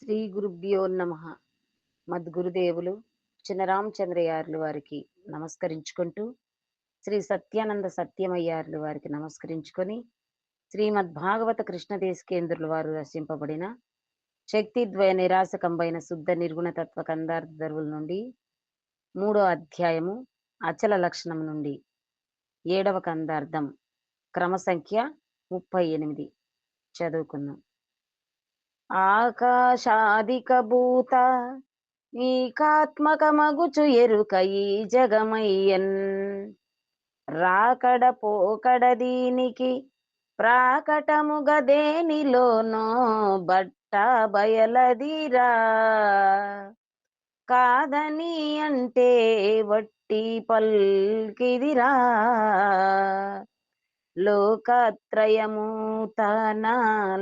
శ్రీ గురుభ్యో నమ. మద్గురుదేవులు చినరామచంద్రయార్లు వారికి నమస్కరించుకుంటూ, శ్రీ సత్యానంద సత్యమయ్యార్లు వారికి నమస్కరించుకొని, శ్రీమద్భాగవత కృష్ణదేశికేంద్రుల వారు రచింపబడిన శక్తిద్వయ నిరాశకంబైన శుద్ధ నిర్గుణ తత్వ కందార్థ దరువుల నుండి 3వ అధ్యాయము అచల లక్షణం నుండి 7వ కందార్థం క్రమసంఖ్య 38 చదువుకుందాం. ఆకాశాదిక భూత నీకాత్మకమగుచు ఎరుక ఈ జగమయ్యన్ రాకడ పోకడ దీనికి ప్రాకటముగ దేనిలోనో బట్ట బయలదిరా కాదని అంటే వట్టి పల్కిదిరా లోకత్రయము తన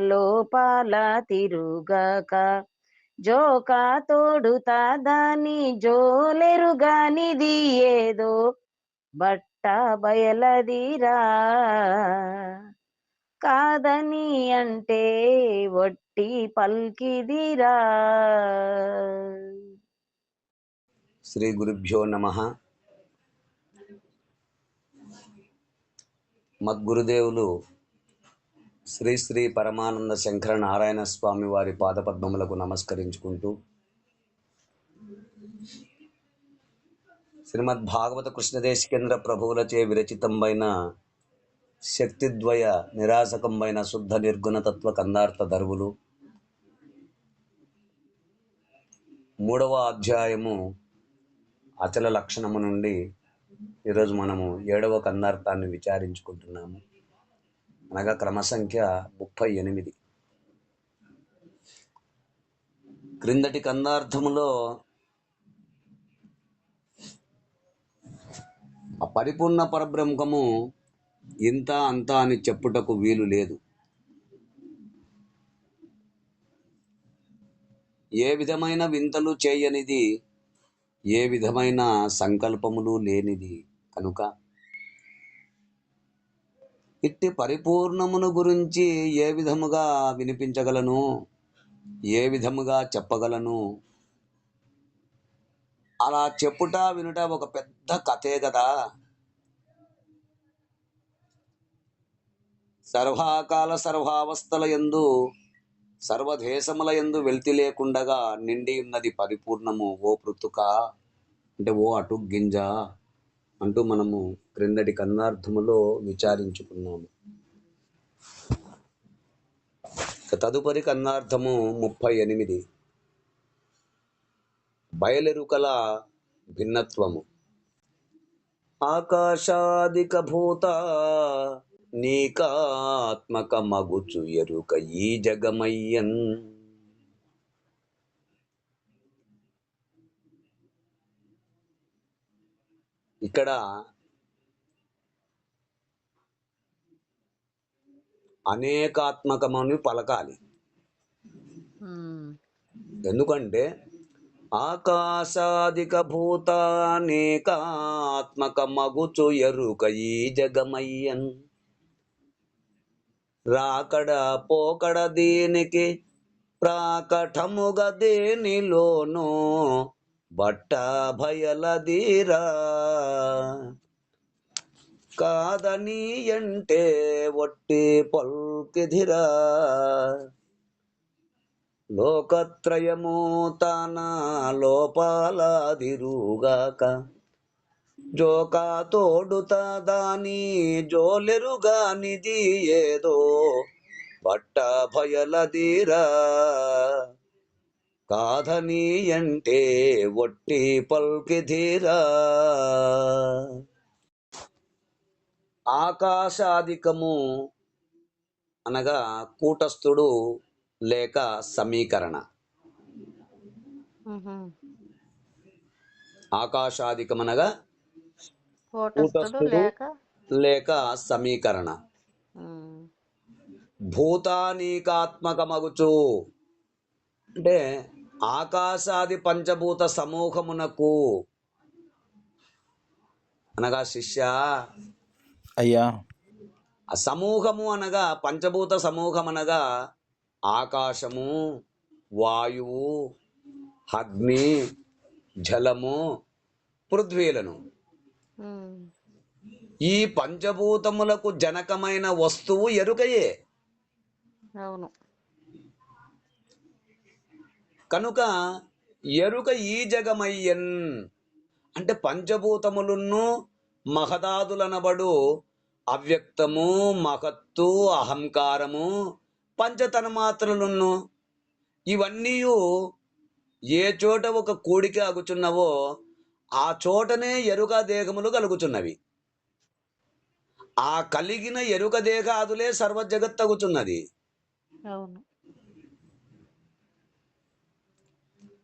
లోపాల తిరుగక జోకా తోడుతా దాని జోలెరుగానిది ఏదో బట్ట బయలదిరా కాదని అంటే వట్టి పల్కిదిరా. శ్రీ గురుభ్యో నమః. మద్గురుదేవులు శ్రీ శ్రీ పరమానంద శంకర నారాయణ స్వామి వారి పాదపద్మములకు నమస్కరించుకుంటూ, శ్రీమద్ భాగవత కృష్ణదేశికేంద్ర ప్రభువులచే విరచితంబైన శక్తిద్వయ నిరాశకంబైన శుద్ధ నిర్గుణ తత్వ కందార్థ దరువులు 3వ అధ్యాయము అచల లక్షణము నుండి ఈరోజు మనము 7వ కందార్థాన్ని విచారించుకుంటున్నాము, అనగా క్రమసంఖ్య 38. క్రిందటి కందార్థములో ఆ పరిపూర్ణ పరబ్రహ్మము ఇంత అంత అని చెప్పుటకు వీలు లేదు. ఏ విధమైన వింతలు చేయనిది, ఏ విధమైన సంకల్పములు లేనిది కనుక ఇట్టి పరిపూర్ణమును గురించి ఏ విధముగా వినిపించగలను, ఏ విధముగా చెప్పగలను? అలా చెప్పుట వినుట ఒక పెద్ద కథే కదా. సర్వాకాల సర్వావస్థల యందు సర్వదేశముల యందు వెల్తి లేకుండగా నిండి ఉన్నది పరిపూర్ణము ఓ పృతుక, అంటే ఓ అటు గింజ అంటూ మనము క్రిందటి కందార్థములో విచారించుకున్నాము. తదుపరి కందార్థము 38, బయలెరుకల భిన్నత్వము. ఆకాశాదిక భూత నీకాత్మక మగుచు ఎరుక ఈ జగమయ్యన్. ఇక్కడ అనేకాత్మకమని పలకాలి. ఎందుకంటే ఆకాశాదిక భూతానేకాత్మక మగుచు ఎరుక ఈ జగమయ్యన్ రాకడ పోకడ దీనికి ప్రాకటముగా దేనిలోనో బట్ట భయలదీరా కాదని అంటే వట్టి పల్కిదిరా లోకత్రయము తన లోపాలదిరుగాక జోకా తోడుతా దాని జోలెరుగానిది ఏదో బట్ట భయలదీరా కాదని అంటే వట్టి పల్కిదిరా. ఆకాశాదికము అనగా కూటస్థుడు లేక సమీకరణ. ఆకాశాదికమనగా కూటస్థుడు లేక సమీకరణ. భూతానీకాత్మకమగుచు అంటే ఆకాశాది పంచభూత సమూహమునకు, అనగా శిష్య అయ్యా, సమూహము అనగా పంచభూత సమూహం అనగా ఆకాశము, వాయువు, అగ్ని, జలము, పృథ్వీలను. ఉమ్, ఈ పంచభూతములకు జనకమైన వస్తువు ఎరుకయే. అవును. కనుక ఎరుక ఈ జగమయ్యన్ అంటే పంచభూతములను మహదాదులనబడు అవ్యక్తము, మహత్తు, అహంకారము, పంచతన్మాత్రలను ఇవన్నీ ఏ చోట ఒక కూడిక అగుచున్నవో ఆ చోటనే ఎరుక దేహములు కలుగుచున్నవి. ఆ కలిగిన ఎరుక దేహాదులే సర్వ జగత్తగుచున్నది. అవును.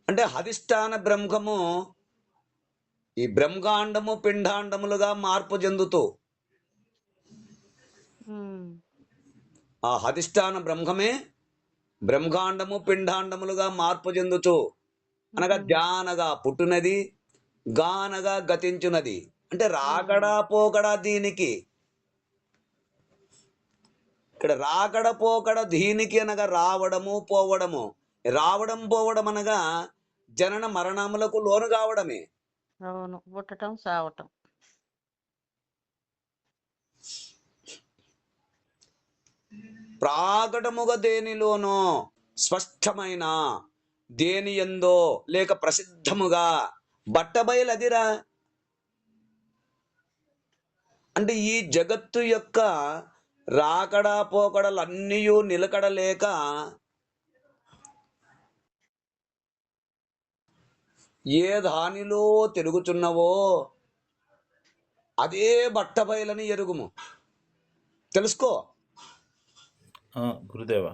అంటే అధిష్టాన బ్రహ్మము ఈ బ్రహ్మాండము పిండాండములుగా మార్పు చెందుతూ ఉమ్, ఆ అధిష్టాన బ్రహ్మమే బ్రహ్మాండము పిండాండములుగా మార్పు చెందుచు అనగా ధ్యానగా పుట్టునది, గానగా గతించున్నది. అంటే రాకడా పోకడా దీనికి. ఇక్కడ రాకడ పోకడ దీనికి అనగా రావడము పోవడము. రావడం పోవడం అనగా జనన మరణములకు లోను కావడమే. అవును. పుట్టటం సావటం. ప్రాకటముగా దేనిలోనో స్పష్టమైన దేని ఎందో లేక ప్రసిద్ధముగా బట్టబయలదిరా. అంటే ఈ జగత్తు యొక్క రాకడా పోకడలన్నీ నిలకడలేక ఏ దానిలో తిరుగుచున్నవో అదే బట్టబయలని ఎరుగుము, తెలుసుకో. గురుదేవా.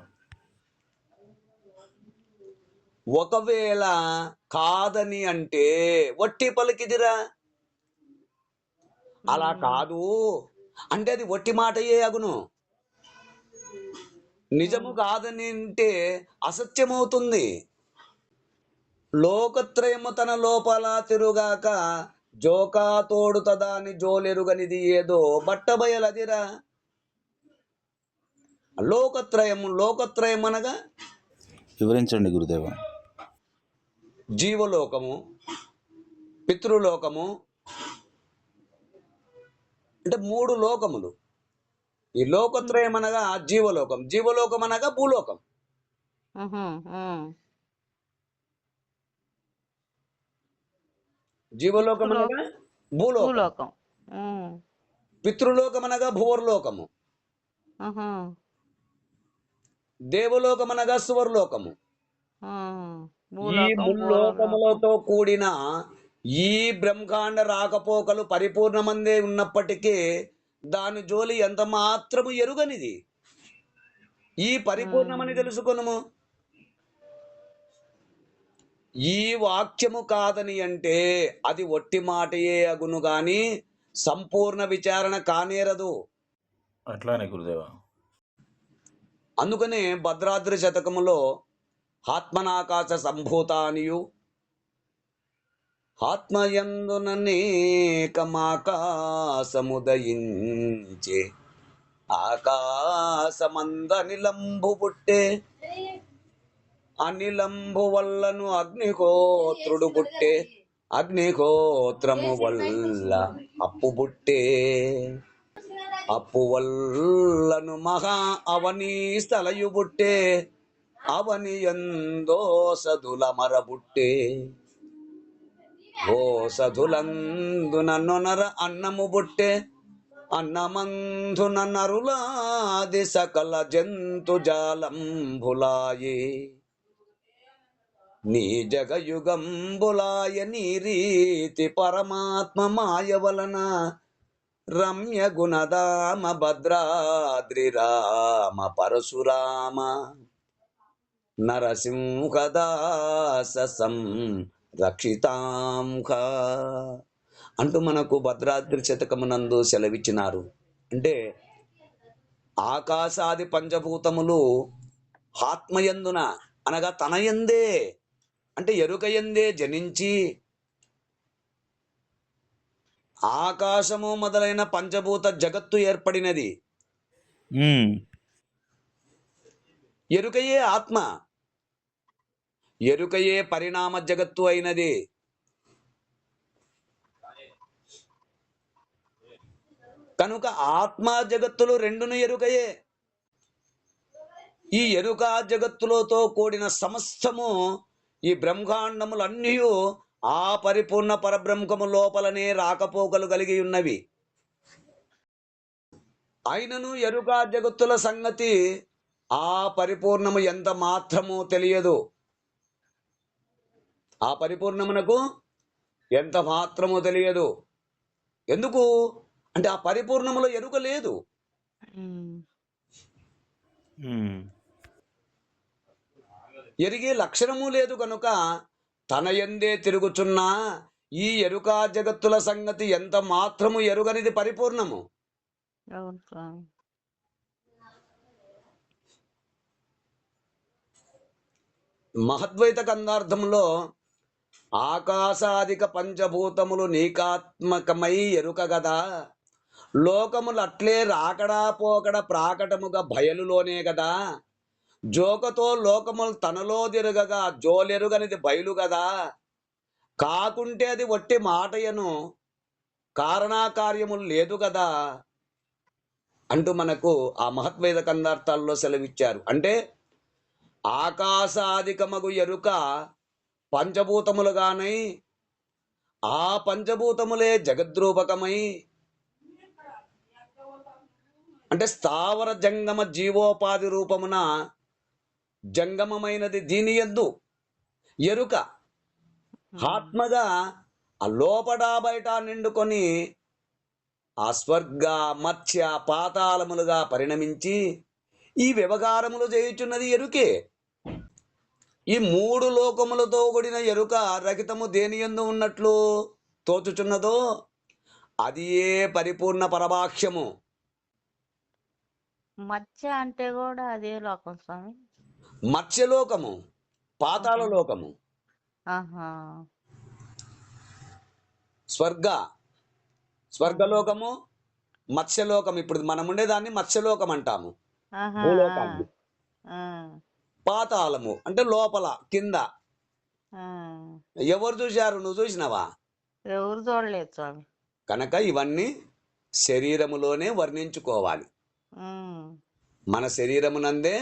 ఒకవేళ కాదని అంటే వట్టి పలికిదిరా. అలా కాదు అంటే అది వట్టి మాటయే అగును. నిజము కాదని అంటే అసత్యమవుతుంది. లోకత్రయము తన లోపల తిరుగాక జోకా తోడుతదాని జోలెరుగనిది ఏదో బట్టబయలదిరా. లోకత్రయం అనగా వివరించండి గురుదేవా. జీవలోకము, పితృలోకము అంటే 3 లోకములు. ఈ లోకత్రయం అనగా జీవలోకం, జీవలోకం అనగా భూలోకం. జీవలోకం అనగా భూలోకం. పితృలోకం అనగా భూవర్లోకము. దేవలోకం అనగా సువర్లోకము. ఈ ముల్లోకములతో కూడిన ఈ బ్రహ్మాండ రాకపోకలు పరిపూర్ణమందే ఉన్నప్పటికీ దాని జోలి ఎంత మాత్రము ఎరుగనిది. ఈ పరిపూర్ణమని తెలుసుకొనుము. ఈ వాక్యము కాదని అంటే అది ఒట్టి మాటయే అగును గాని సంపూర్ణ విచారణ కానేరదు. అట్లానే గురుదేవా. అందుకనే భద్రాద్రి శతకములో ఆత్మనాకాశ సంభూతానియు ఆత్మయందుననేకమాకాశముదయించే ఆకాశమందనిలంబు పుట్టే అనిలంబు వల్లను అగ్నిహోత్రుడు పుట్టే అగ్నిహోత్రము వల్ల అప్పు పుట్టే అప్పు వల్లను మహా అవని స్థలయు పుట్టే అవని ఎందో సదుల మరబుట్టే ఓ సదులందున నొనర అన్నము బుట్టే అన్నమందున నరులాది సకల జంతు జాలంబులాయే నీ జగయుగంబులాయ నీ రీతి పరమాత్మ మాయ వలన రమ్య గుణదామ భద్రాద్రి రామ పరశురామ నరసింహదాసం రక్షితాంఖ అంటూ మనకు భద్రాద్రి శతకమునందు సెలవిచ్చినారు. అంటే ఆకాశాది పంచభూతములు ఆత్మయందున అనగా తనయందే అంటే ఎరుకయందే జనించి ఆకాశము మొదలైన పంచభూత జగత్తు ఏర్పడినది. ఎరుకయే ఆత్మ. ఎరుకయే పరిణామ జగత్తు అయినది. కనుక ఆత్మ జగత్తులు రెండును ఎరుకయే. ఈ ఎరుక జగత్తులతో కూడిన సమస్తము ఈ బ్రహ్మాండములన్నీ ఆ పరిపూర్ణ పరబ్రహ్మము లోపలనే రాకపోకలు కలిగి ఉన్నవి. అయినను ఎరుక జగత్తుల సంగతి ఆ పరిపూర్ణము ఎంత మాత్రము తెలియదు. ఆ పరిపూర్ణమునకు ఎంత మాత్రము తెలియదు. ఎందుకు అంటే ఆ పరిపూర్ణములో ఎరుక లేదు. ఎరిగే లక్షణము లేదు. కనుక తన యందే తిరుగుచున్నా ఈ ఎరుక జగత్తుల సంగతి ఎంత మాత్రము ఎరుగనిది పరిపూర్ణము. అవును స్వామి. మహద్వైత కందార్థంలో ఆకాశాదిక పంచభూతములు నీకాత్మకమై ఎరుక గదా, లోకములు అట్లే రాకడా పోకడ ప్రాకటముగా బయలులోనే గదా, జోకతో లోకములు తనలో తిరగగా జోలెరుగనిది బయలు గదా, కాకుంటే అది వట్టి మాటయను కారణాకార్యములు లేదు గదా అంటూ మనకు ఆ మహద్వైత కందార్థాల్లో సెలవిచ్చారు. అంటే ఆకాశాదికమగు ఎరుక పంచభూతములుగానై ఆ పంచభూతములే జగద్రూపకమై అంటే స్థావర జంగమ జీవోపాధి రూపమున జంగమమైనది దీని యందు ఎరుక. ఆత్మగా ఆ లోపడా బయట నిండుకొని ఆ స్వర్గ మత్స్య పాతాళములుగా పరిణమించి ఈ వ్యవహారములు చేయుచున్నది ఎరుకే. ఈ మూడు లోకములతో కూడిన ఎరుక రహితము దేని యందు ఉన్నట్లు తోచుచున్నదో అది ఏ పరిపూర్ణ పరమాఖ్యము. మత్స్య అంటే కూడా అదే లోకం స్వామి. మత్స్యలోకము, పాతాళ లోకము, ఆహా. స్వర్గలోకము, మత్స్యలోకం. ఇప్పుడు మనం ఉండేదాన్ని మత్స్యలోకం అంటాము, ఆహా. భూలోకాన్ని. ఆ, పాతాళము అంటే లోపల కింద. ఆ. ఎవరు చూశారు? నువ్వు చూసినవా? ఎవరు చూడలేదు స్వామి. కనుక ఇవన్నీ శరీరములోనే వర్ణించుకోవాలి. మన శరీరమునందే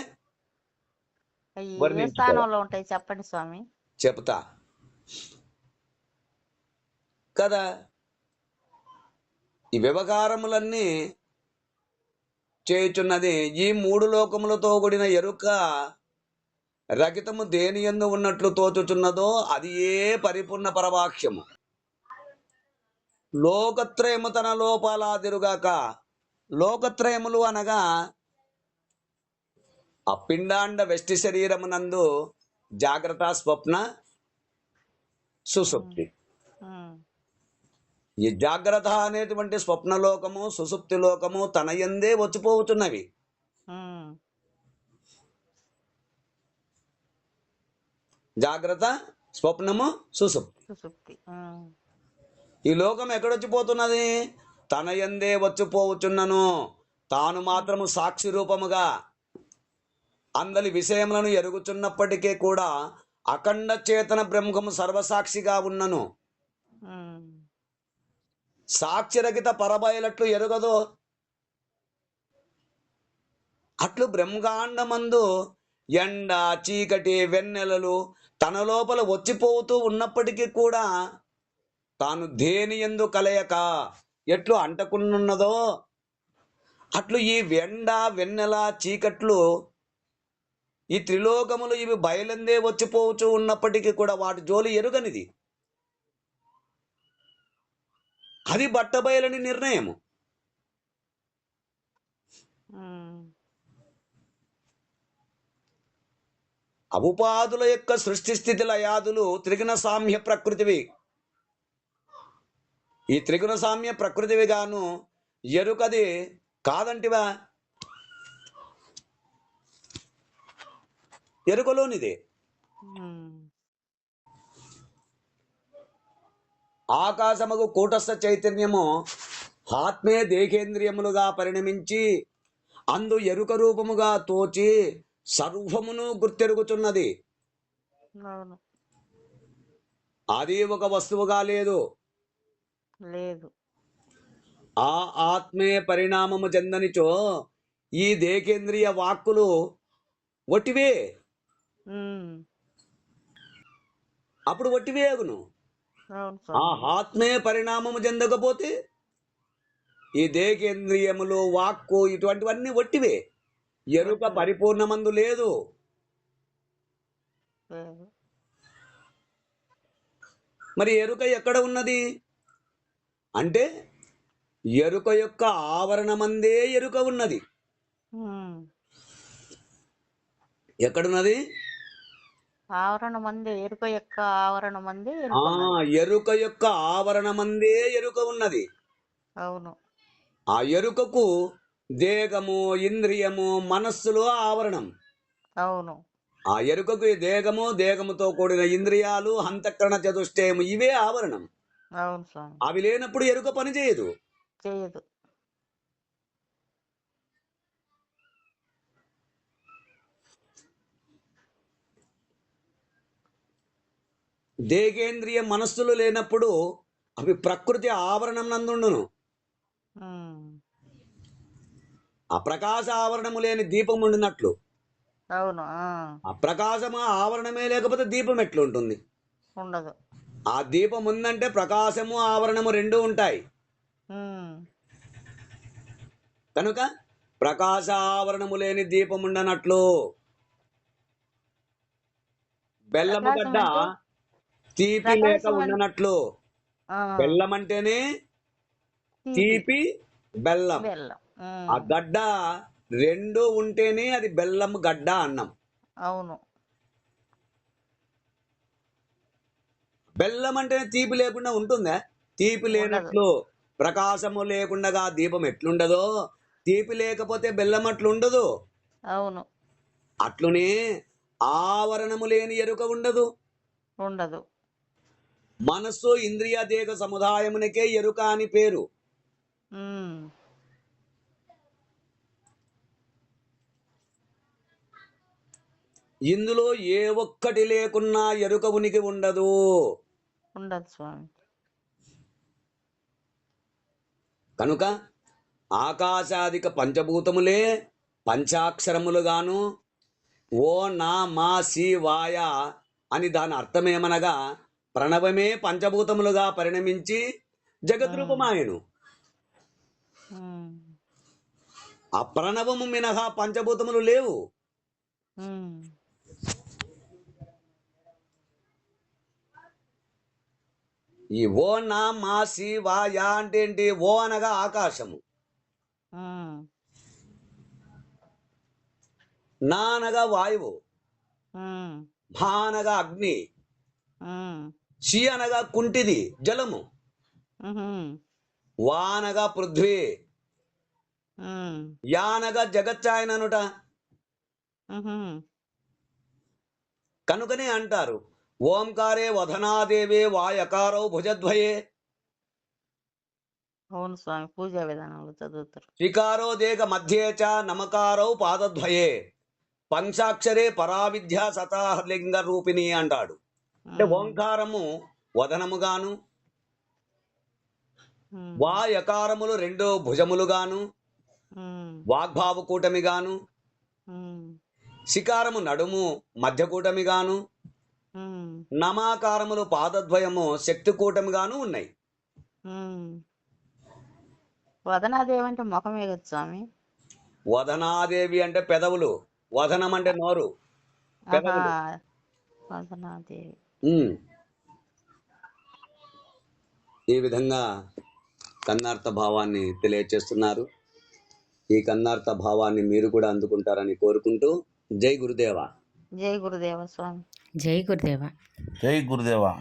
అవి ఏ వర్ణించుకోవాలి. స్థానంలో ఉంటాయి చెప్పండి స్వామి. చెప్తా కదా. ఈ వ్యవహారములన్నీ చేయుచున్నది ఈ మూడు లోకములతో కూడిన ఎరుక రహితము దేని యందు ఉన్నట్లు తోచుచున్నదో అది ఏ పరిపూర్ణ పరమాఖ్యము. లోకత్రయము తన లోపాలాదిరుగాక. లోకత్రయములు అనగా ఆ పిండాండ వెష్టి శరీరమునందు జాగ్రత్త, స్వప్న, సుషుప్తి. ఈ జాగ్రత్త అనేటువంటి స్వప్నలోకము, సుషుప్తి లోకము తన యందే వచ్చిపోతున్నవి. జాగ్రత్త, స్వప్నము, సుషుప్తి. ఈ లోకం ఎక్కడొచ్చిపోతున్నది? తన యందే వచ్చిపోవచ్చున్నను. తాను మాత్రము సాక్షి రూపముగా అందలి విషయములను ఎరుగుచున్నప్పటికీ కూడా అఖండ చేతన బ్రహ్మము సర్వసాక్షిగా ఉన్నను. సాక్షిరహిత పరబయలట్లు ఎరుగదో అట్లు బ్రహ్మాండమందు ఎండ, చీకటి, వెన్నెలలు తన లోపల వచ్చిపోతూ ఉన్నప్పటికీ కూడా తాను దేని యందు కలయక ఎట్లు అంటకున్నదో అట్లు ఈ ఎండ, వెన్నెల, చీకట్లు ఈ త్రిలోకములు ఇవి బయలందే వచ్చిపోవచ్చు ఉన్నప్పటికీ కూడా వాటి జోలి ఎరుగనిది. అది బట్టబయలని నిర్ణయము. అపుపాదుల యొక్క సృష్టి స్థితి లయాదులు త్రిగుణ సామ్య ప్రకృతివి. ఈ త్రిగుణ సామ్య ప్రకృతివి గాను ఎరుకది కాదంటివా? ఎరుకలోనిదే. ఆకాశముకు కూటస్థ చైతన్యము ఆత్మే దేహేంద్రియములుగా పరిణమించి అందు ఎరుక రూపముగా తోచి సర్వమును గుర్తెరుగుచున్నది. అవును. అది ఒక వస్తువుగా లేదు. లేదు. ఆ ఆత్మే పరిణామము చెందనిచో ఈ దేకేంద్రియ వాక్కులు ఒట్టివే. ఉమ్. అప్పుడు ఒట్టివే అగును. అవును ఆ స్వామి. ఆత్మే పరిణామము చెందకపోతే ఈ దేకేంద్రియములు వాక్కు ఇటువంటివన్నీ ఒట్టివే. ఎరుక ఒట్టివే. పరిపూర్ణమందు లేదు. లేదు. మరి ఎరుక ఎక్కడ ఉన్నది అంటే ఎరుక యొక్క ఆవరణమందే ఎరుక ఉన్నది. ఉమ్. ఎక్కడున్నది? ఆవరణ మంది ఎరుక యొక్క ఆవరణ మంది ఆ ఎరుకున్నది. ఎరుక యొక్క ఆవరణమందే ఎరుక ఉన్నది. అవును. ఆ ఎరుకకు దేహము, ఇంద్రియము, మనస్సులు ఆవరణం. అవును. ఆ ఎరుకకు ఈ దేహము, దేహముతో కూడిన ఇంద్రియాలు, అంతఃకరణ చతుష్టయము ఇవే ఆవరణం. అవును స్వామి. అవి లేనప్పుడు ఎరుక పనిచేయదు. చేయదు. దేహేంద్రియ మనస్సులు లేనప్పుడు అవి ప్రకృతి ఆవరణం నందుండును. ఉమ్. ఆ ప్రకాశ ఆవరణము లేని దీపం ఉండినట్లు అవును. ఆ ప్రకాశము ఆవరణమే లేకపోతే దీపం ఎట్లుంటుంది? ఉండదు. ఆ దీపం ఉందంటే ప్రకాశము ఆవరణము రెండు ఉంటాయి. ఉమ్. కనుక ప్రకాశ ఆవరణము లేని దీపం ఉండనట్లు బెల్లము ప్రకాశం గడ్డ అంటే తీపి లేక ప్రకాశం ఉండనట్లు. ఆ బెల్లం అంటేనే తీపి తీపి, బెల్లం. బెల్లం. ఆ గడ్డ రెండు ఉంటేనే అది బెల్లం గడ్డ అన్నం. అవును. బెల్లం అంటేనే తీపి లేకుండా ఉంటుందా? తీపి ఉండదు. లేనట్లు ప్రకాశము లేకుండా దీపం ఎట్లుండదో తీపి లేకపోతే బెల్లం అట్లుండదు. అవును. అట్లునే ఆవరణము లేని ఎరుక ఉండదు. ఉండదు. మనస్సు ఇంద్రియ దేహ సముదాయమునకే ఎరుక అని పేరు. ఉమ్. ఇందులో ఏ ఒక్కటి లేకున్నా ఎరుక ఉనికి ఉండదు. ఉండదు స్వామి. కనుక ఆకాశాదిక పంచభూతములే పంచాక్షరములుగాను ఓ నా మా సి వాయ అని దాని అర్థమేమనగా ప్రణవమే పంచభూతములుగా పరిణమించి జగద్రూపమాయను. ఉమ్. ఆ ప్రణవము మినహా పంచభూతములు లేవు. ఉమ్. ఈ ఓ నా మా సి వాయ అంటే ఏంటి? ఓ అనగా ఆకాశము, ఉమ్. నా అనగా వాయువు, ఉమ్. భా అనగా అగ్ని, ఉమ్. షి అనగా కుంటిది జలము, ఉహుం. వా అనగా పృథ్వీ, ఉమ్. యా అనగా జగచ్చాయననుట. ఉహుం. కనుకనే అంటారు ఓంకారే వధనాదేవే వాయకారో భుజద్వయే, అవును స్వామి. పూజా విధానంలో చదువుతారు. శికారో దేగ మధ్యే చ నమకారో పాదద్వయే, పంచాక్షరే పరావిద్యా సతాలింగ రూపిణి అంటాడు. అంటే ఉమ్. ఓంకారము వదనముగాను, ఉమ్. వాయకారములు రెండు భుజములుగాను, ఉమ్. వాగ్భావ కూటమిగాను, ఉమ్. శికారము నడుము మధ్యకూటమిగాను, ఉమ్. నమాకారములు పాదద్వయము శక్తి కూటమిగాను ఉన్నాయి. ఉమ్. వదనాదేవి అంటే ముఖమే కదా స్వామి. వదనాదేవి అంటే పెదవులు, వదనం అంటే నోరు, ఆహా. పెదవులు. వదనాదేవి. ఉమ్. ఈ విధంగా కన్నార్థ భావాన్ని తెలియచేస్తున్నారు. ఈ కన్నార్థ భావాన్ని మీరు కూడా అందుకుంటారని కోరుకుంటూ జై గురుదేవ. జై గురుదేవ స్వామి. జై గురుదేవ. జై గురుదేవా.